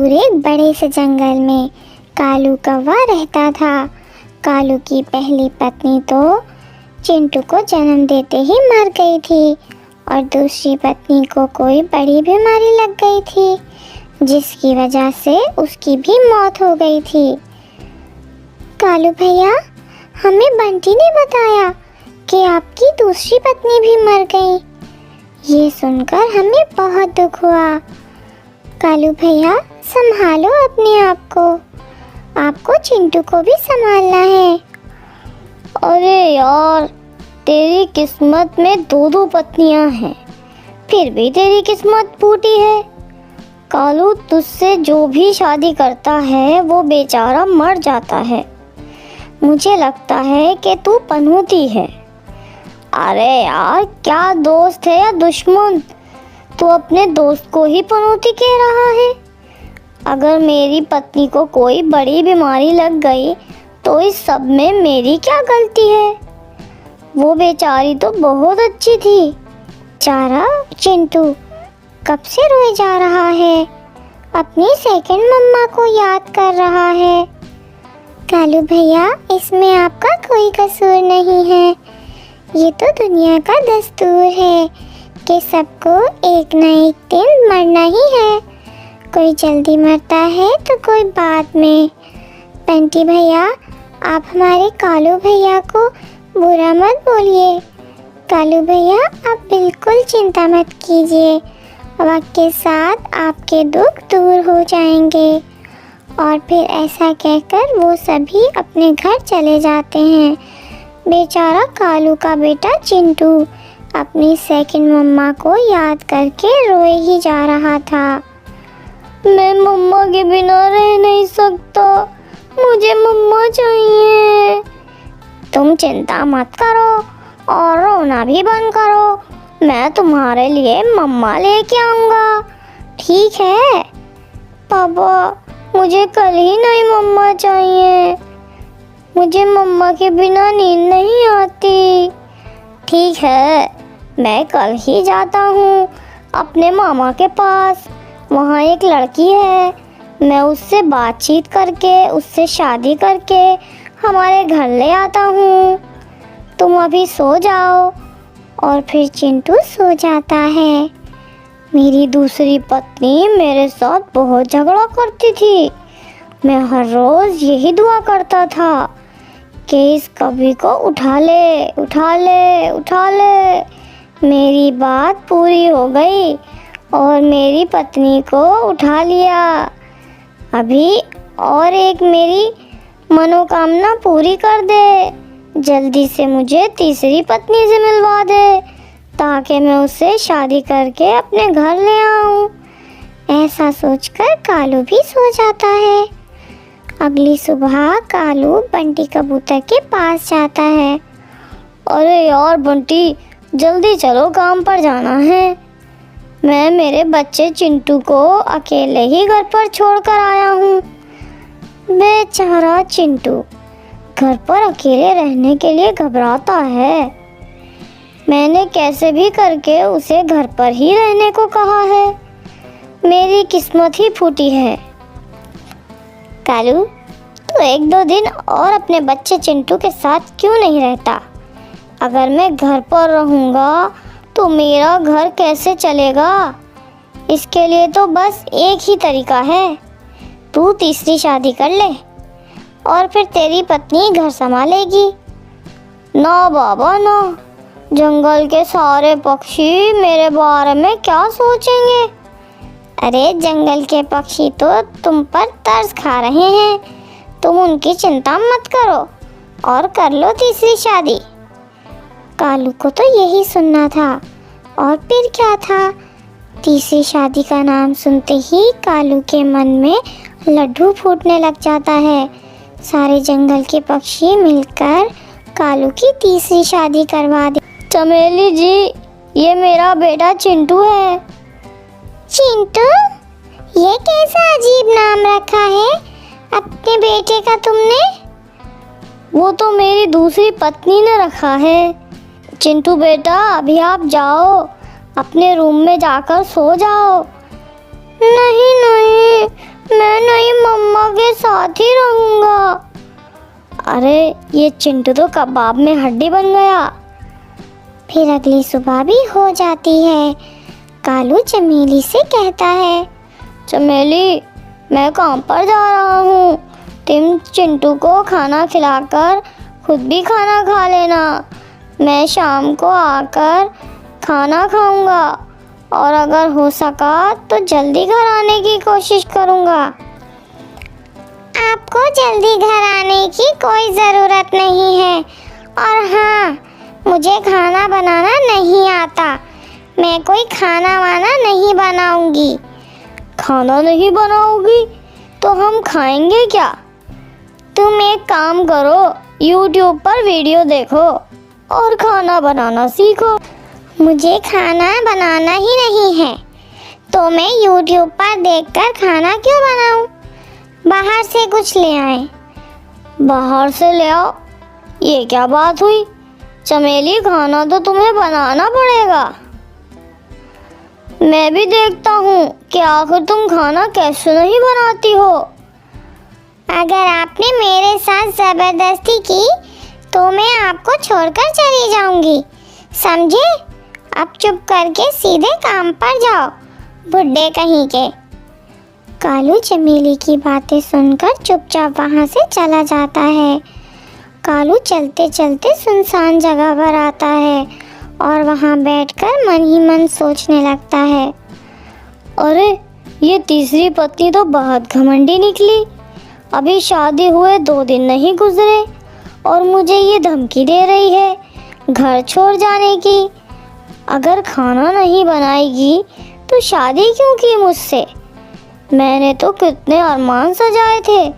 दूर एक बड़े से जंगल में कालू कौवा रहता था। कालू की पहली पत्नी तो चिंटू को जन्म देते ही मर गई थी और दूसरी पत्नी को कोई बड़ी बीमारी लग गई थी, जिसकी वजह से उसकी भी मौत हो गई थी। कालू भैया, हमें बंटी ने बताया कि आपकी दूसरी पत्नी भी मर गई। ये सुनकर हमें बहुत दुख हुआ। कालू भैया, संभालो अपने आप को, आपको चिंटू को भी संभालना है। अरे यार, तेरी किस्मत में दो दो पत्नियां हैं, फिर भी तेरी किस्मत फूटी है। कालू, तुझसे जो भी शादी करता है वो बेचारा मर जाता है। मुझे लगता है कि तू पनौती है। अरे यार, क्या दोस्त है या दुश्मन? तू अपने दोस्त को ही पनौती कह रहा है। अगर मेरी पत्नी को कोई बड़ी बीमारी लग गई तो इस सब में मेरी क्या गलती है? वो बेचारी तो बहुत अच्छी थी। बेचारा चिंटू कब से रोए जा रहा है, अपनी सेकंड मम्मा को याद कर रहा है। कालू भैया, इसमें आपका कोई कसूर नहीं है। ये तो दुनिया का दस्तूर है कि सबको एक न एक दिन मरना ही है। कोई जल्दी मरता है तो कोई बाद में। बंटी भैया, आप हमारे कालू भैया को बुरा मत बोलिए। कालू भैया, आप बिल्कुल चिंता मत कीजिए, वक्त के साथ आपके दुख दूर हो जाएंगे। और फिर ऐसा कहकर वो सभी अपने घर चले जाते हैं। बेचारा कालू का बेटा चिंटू अपनी सेकंड मम्मा को याद करके रोए ही जा रहा था। मैं मम्मा के बिना रह नहीं सकता, मुझे मम्मा चाहिए। तुम चिंता मत करो और रोना भी बंद करो, मैं तुम्हारे लिए मम्मा लेके आऊँगा, ठीक है? पापा, मुझे कल ही नहीं मम्मा चाहिए, मुझे मम्मा के बिना नींद नहीं आती। ठीक है, मैं कल ही जाता हूँ अपने मामा के पास। वहाँ एक लड़की है, मैं उससे बातचीत करके उससे शादी करके हमारे घर ले आता हूँ। तुम अभी सो जाओ। और फिर चिंटू सो जाता है। मेरी दूसरी पत्नी मेरे साथ बहुत झगड़ा करती थी। मैं हर रोज़ यही दुआ करता था कि इस कभी को उठा ले, उठा ले, उठा ले। मेरी बात पूरी हो गई और मेरी पत्नी को उठा लिया। अभी और एक मेरी मनोकामना पूरी कर दे, जल्दी से मुझे तीसरी पत्नी से मिलवा दे ताकि मैं उससे शादी करके अपने घर ले आऊं। ऐसा सोचकर कालू भी सो जाता है। अगली सुबह कालू बंटी कबूतर के पास जाता है। अरे यार बंटी, जल्दी चलो, काम पर जाना है। मैं मेरे बच्चे चिंटू को अकेले ही घर पर छोड़कर आया हूँ। बेचारा चिंटू घर पर अकेले रहने के लिए घबराता है। मैंने कैसे भी करके उसे घर पर ही रहने को कहा है। मेरी किस्मत ही फूटी है। कालू, तू एक दो दिन और अपने बच्चे चिंटू के साथ क्यों नहीं रहता? अगर मैं घर पर रहूँगा तो मेरा घर कैसे चलेगा? इसके लिए तो बस एक ही तरीका है, तू तीसरी शादी कर ले और फिर तेरी पत्नी घर संभालेगी। ना बाबा ना, जंगल के सारे पक्षी मेरे बारे में क्या सोचेंगे? अरे जंगल के पक्षी तो तुम पर तरस खा रहे हैं, तुम उनकी चिंता मत करो और कर लो तीसरी शादी। कालू को तो यही सुनना था और फिर क्या था। तीसरी शादी का नाम सुनते ही कालू के मन में लड्डू फूटने लग जाता है। सारे जंगल के पक्षी मिलकर कालू की तीसरी शादी करवा दे। चमेली जी, ये मेरा बेटा चिंटू है। चिंटू? ये कैसा अजीब नाम रखा है अपने बेटे का तुमने? वो तो मेरी दूसरी पत्नी ने रखा है। चिंटू बेटा, अभी आप जाओ, अपने रूम में जाकर सो जाओ। नहीं नहीं, मैं नहीं मम्मा के साथ ही रहूँगा। अरे ये चिंटू तो कबाब में हड्डी बन गया। फिर अगली सुबह भी हो जाती है। कालू चमेली से कहता है, चमेली, मैं काम पर जा रहा हूँ। तुम चिंटू को खाना खिलाकर खुद भी खाना खा लेना। मैं शाम को आकर खाना खाऊंगा और अगर हो सका तो जल्दी घर आने की कोशिश करूंगा। आपको जल्दी घर आने की कोई ज़रूरत नहीं है। और हाँ, मुझे खाना बनाना नहीं आता। मैं कोई खाना वाना नहीं बनाऊंगी। खाना नहीं बनाओगी तो हम खाएंगे क्या? तुम एक काम करो, YouTube पर वीडियो देखो और खाना बनाना सीखो। मुझे खाना बनाना ही नहीं है, तो मैं YouTube पर देखकर खाना क्यों बनाऊं? बाहर से कुछ ले आए। बाहर से ले आओ? ये क्या बात हुई? चमेली, खाना तो तुम्हें बनाना पड़ेगा। मैं भी देखता हूँ कि आखिर तुम खाना कैसे नहीं बनाती हो। अगर आपने मेरे साथ ज़बरदस्ती की तो मैं आपको छोड़कर चली जाऊंगी, समझे? अब चुप करके सीधे काम पर जाओ, बुड्ढे कहीं के। कालू चमेली की बातें सुनकर चुपचाप वहाँ से चला जाता है। कालू चलते चलते सुनसान जगह पर आता है और वहाँ बैठकर मन ही मन सोचने लगता है। अरे, ये तीसरी पत्नी तो बहुत घमंडी निकली। अभी शादी हुए 2 दिन नहीं गुजरे और मुझे ये धमकी दे रही है घर छोड़ जाने की। अगर खाना नहीं बनाएगी तो शादी क्यों की मुझसे? मैंने तो कितने अरमान सजाए थे।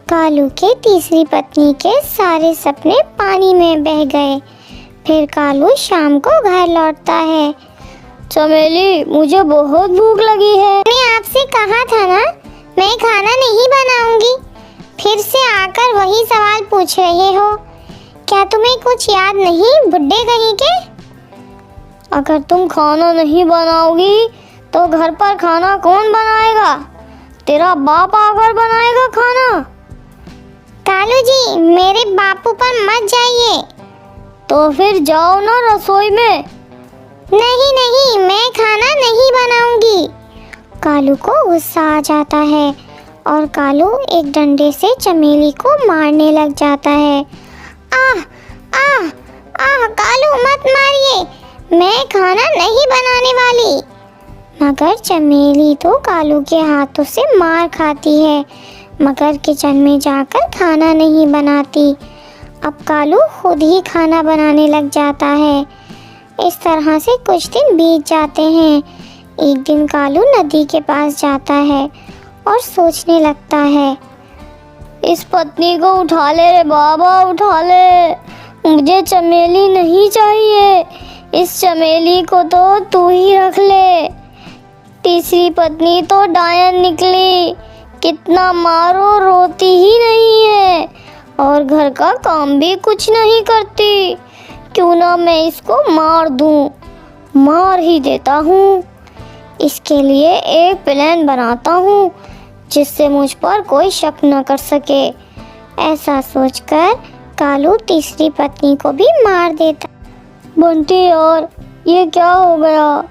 कालू के तीसरी पत्नी के सारे सपने पानी में बह गए। फिर कालू शाम को घर लौटता है। चमेली, मुझे बहुत भूख लगी है। मैंने आपसे कहा था ना, मैं खाना नहीं बनाऊंगी। फिर से आकर वही सवाल पूछ रहे हो। क्या तुम्हें कुछ याद नहीं, बुड्ढे कहीं के? अगर तुम खाना नहीं बनाओगी तो घर पर खाना कौन बनाएगा? तेरा बाप आकर बनाएगा खाना। कालू जी, मेरे बापू पर मत जाइए। तो फिर जाओ ना रसोई में। नहीं नहीं, मैं खाना नहीं बनाऊंगी। कालू को गुस्सा आ जाता है और कालू एक डंडे से चमेली को मारने लग जाता है। आह आह आह, कालू मत मारिए, मैं खाना नहीं बनाने वाली। मगर चमेली तो कालू के हाथों से मार खाती है, मगर किचन में जाकर खाना नहीं बनाती। अब कालू खुद ही खाना बनाने लग जाता है। इस तरह से कुछ दिन बीत जाते हैं। एक दिन कालू नदी के पास जाता है और सोचने लगता है, इस पत्नी को उठा ले रे बाबा, उठा ले। मुझे चमेली नहीं चाहिए, इस चमेली को तो तू ही रख ले। तीसरी पत्नी तो डायन निकली, कितना मारो रोती ही नहीं है और घर का काम भी कुछ नहीं करती। क्यों ना मैं इसको मार दूं, मार ही देता हूँ। इसके लिए एक प्लान बनाता हूँ जिससे मुझ पर कोई शक न कर सके। ऐसा सोचकर कालू तीसरी पत्नी को भी मार देता। बंटी यार, ये क्या हो गया?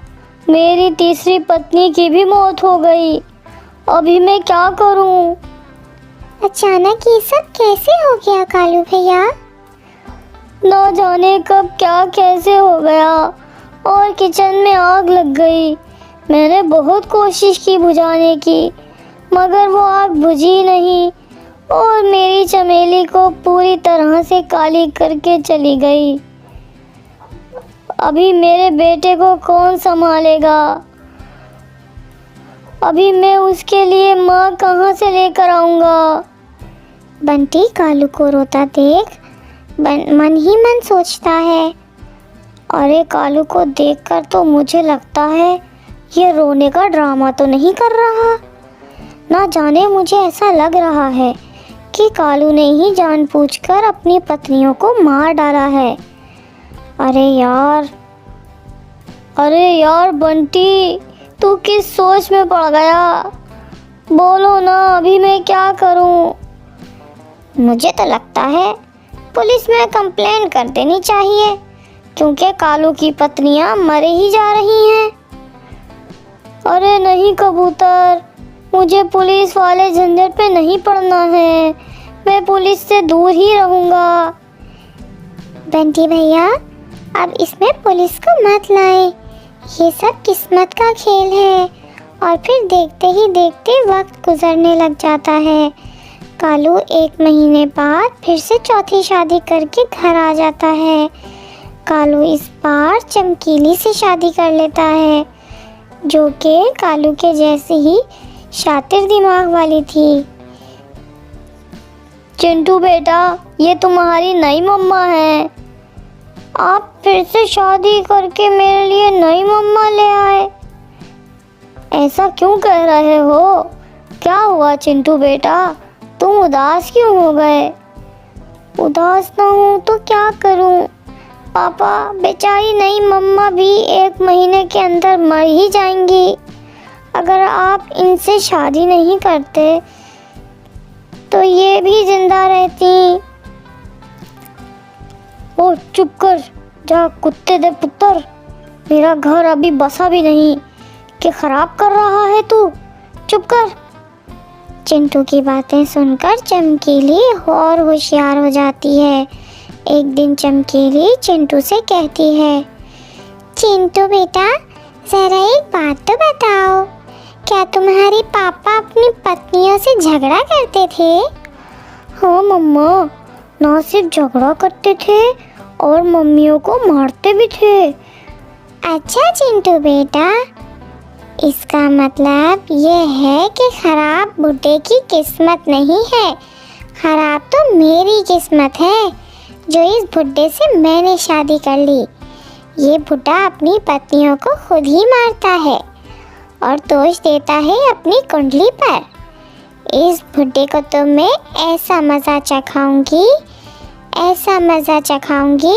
मेरी तीसरी पत्नी की भी मौत हो गई। अभी मैं क्या करूँ? अचानक ये सब कैसे हो गया कालू भैया? ना जाने कब क्या कैसे हो गया और किचन में आग लग गई। मैंने बहुत कोशिश की बुझाने की, मगर वो आग बुझी नहीं और मेरी चमेली को पूरी तरह से काली करके चली गई। अभी मेरे बेटे को कौन संभालेगा? अभी मैं उसके लिए माँ कहाँ से लेकर आऊँगा? बंटी कालू को रोता देख मन ही मन सोचता है। अरे, कालू को देखकर तो मुझे लगता है ये रोने का ड्रामा तो नहीं कर रहा। ना जाने, मुझे ऐसा लग रहा है कि कालू ने ही जानबूझकर अपनी पत्नियों को मार डाला है। अरे यार बंटी, तू किस सोच में पड़ गया? बोलो ना, अभी मैं क्या करूं? मुझे तो लगता है पुलिस में कंप्लेंट कर देनी चाहिए, क्योंकि कालू की पत्नियां मर ही जा रही हैं। अरे नहीं कबूतर, मुझे पुलिस वाले झंझट पे नहीं पड़ना है, मैं पुलिस से दूर ही रहूंगा। बंटी भैया, अब इसमें पुलिस को मत लाएं, ये सब किस्मत का खेल है। और फिर देखते ही देखते वक्त गुजरने लग जाता है। कालू 1 महीने बाद फिर से चौथी शादी करके घर आ जाता है। कालू इस बार चमकीली से शादी कर लेता है, जो कि कालू के जैसे ही शातिर दिमाग वाली थी। चिंटू बेटा, ये तुम्हारी नई मम्मा है। आप फिर से शादी करके मेरे लिए नई मम्मा ले आए, ऐसा क्यों कह रहे हो? क्या हुआ चिंटू बेटा, तुम उदास क्यों हो गए? उदास ना हूँ तो क्या करूँ पापा, बेचारी नई मम्मा भी 1 महीने के अंदर मर ही जाएंगी। अगर आप इनसे शादी नहीं करते तो ये भी जिंदा रहती। ओ चुप कर जा कुत्ते दे पुत्र, मेरा घर अभी बसा भी नहीं कि खराब कर रहा है तू, चुप कर। चिंटू की बातें सुनकर चमकीली और होशियार हो जाती है। एक दिन चमकीली चिंटू से कहती है, चिंटू बेटा, जरा एक बात तो बताओ, क्या तुम्हारे पापा अपनी पत्नियों से झगड़ा करते थे? हाँ मम्मा, ना सिर्फ झगड़ा करते थे और मम्मियों को मारते भी थे। अच्छा चिंटू बेटा, इसका मतलब ये है कि खराब बुड्ढे की किस्मत नहीं है, खराब तो मेरी किस्मत है, जो इस बुड्ढे से मैंने शादी कर ली। ये बुड्ढा अपनी पत्नियों को खुद ही मारता है और दोष देता है अपनी कुंडली पर। इस बुड्ढे को तो मैं ऐसा मज़ा चखाऊंगी, ऐसा मज़ा चखाऊंगी,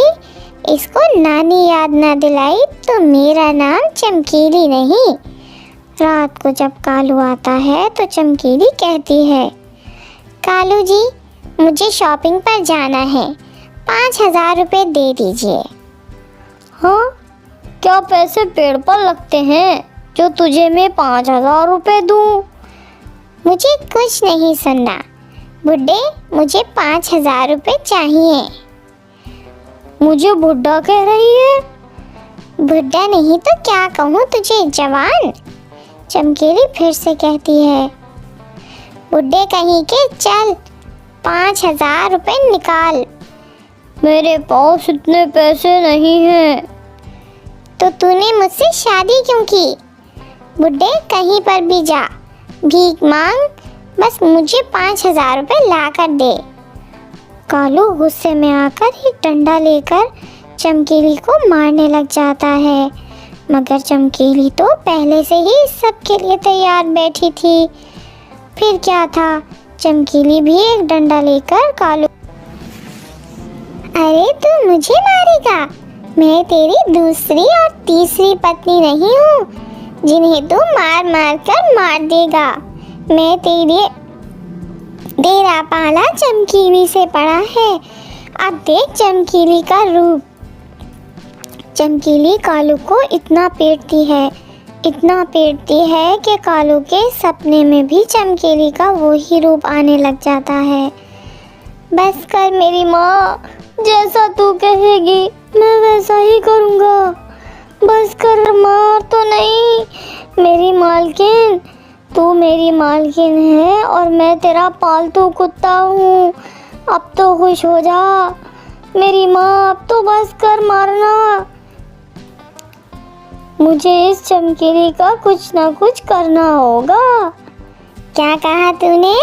इसको नानी याद ना दिलाई तो मेरा नाम चमकीली नहीं। रात को जब कालू आता है तो चमकीली कहती है, कालू जी, मुझे शॉपिंग पर जाना है, 5000 रुपये दे दीजिए। हाँ, क्या पैसे पेड़ पर लगते हैं जो तुझे मैं 5000 रुपये दूँ? मुझे कुछ नहीं सुनना बुड्ढे, मुझे 5000 रुपये चाहिए। मुझे बुड्ढा कह रही है? बुड्ढा नहीं तो क्या कहूँ तुझे, जवान। चमकीली फिर से कहती है, बुड्ढे कहीं के, चल 5000 रुपये निकाल। मेरे पास इतने पैसे नहीं हैं। तो तूने मुझसे शादी क्यों की? बुड्ढे कहीं पर भी जा, भीख मांग, बस मुझे 5000 रुपये ला कर दे। कालू गुस्से में आकर एक डंडा लेकर चमकीली को मारने लग जाता है, मगर चमकीली तो पहले से ही इस सब के लिए तैयार बैठी थी। फिर क्या था, चमकीली भी एक डंडा लेकर कालू, अरे तू मुझे मारेगा? मैं तेरी दूसरी और तीसरी पत्नी नहीं हूँ जिन्हें तू मार मार कर मार देगा। मैं तेरा पाला चमकीली से पड़ा है, अब देख चमकीली का रूप। चमकीली कालू को इतना पीटती है, इतना पीटती है कि कालू के सपने में भी चमकीली का वही रूप आने लग जाता है। बस कर मेरी माँ, जैसा तू कहेगी मैं वैसा ही करूँगा। बस कर, मार तो नहीं। मेरी मालकिन, तू मेरी मालकिन है और मैं तेरा पालतू कुत्ता हूँ। अब तो खुश हो जा मेरी माँ, अब तो बस कर मारना। मुझे इस चमकीली का कुछ ना कुछ करना होगा। क्या कहा तूने?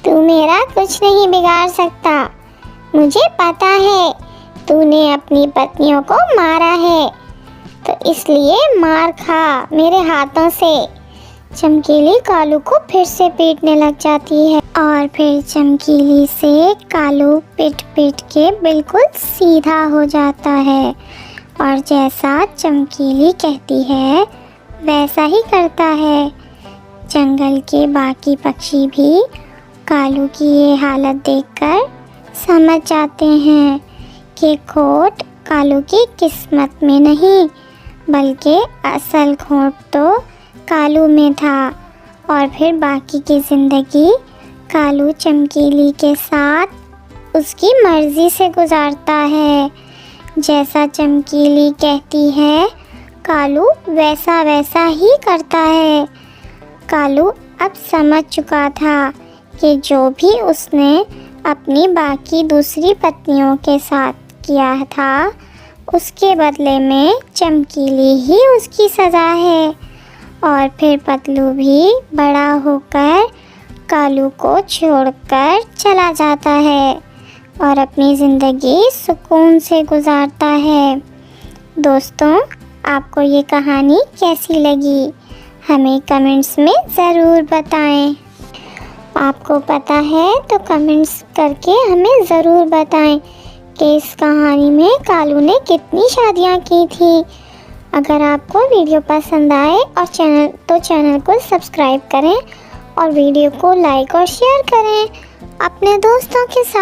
तू मेरा कुछ नहीं बिगाड़ सकता। मुझे पता है तूने अपनी पत्नियों को मारा है, तो इसलिए मार खा मेरे हाथों से। चमकीली कालू को फिर से पीटने लग जाती है और फिर चमकीली से कालू पीट पीट के बिल्कुल सीधा हो जाता है और जैसा चमकीली कहती है वैसा ही करता है। जंगल के बाकी पक्षी भी कालू की ये हालत देखकर समझ जाते हैं कि खोट कालू की किस्मत में नहीं बल्कि असल खोट तो कालू में था। और फिर बाकी की ज़िंदगी कालू चमकीली के साथ उसकी मर्ज़ी से गुजारता है। जैसा चमकीली कहती है कालू वैसा वैसा ही करता है। कालू अब समझ चुका था कि जो भी उसने अपनी बाकी दूसरी पत्नियों के साथ किया था उसके बदले में चमकीली ही उसकी सज़ा है। और फिर पतलू भी बड़ा होकर कालू को छोड़कर चला जाता है और अपनी ज़िंदगी सुकून से गुजारता है। दोस्तों, आपको ये कहानी कैसी लगी हमें कमेंट्स में ज़रूर बताएं। आपको पता है तो कमेंट्स करके हमें ज़रूर बताएं कि इस कहानी में कालू ने कितनी शादियां की थी। अगर आपको वीडियो पसंद आए और चैनल को सब्सक्राइब करें और वीडियो को लाइक और शेयर करें अपने दोस्तों के साथ।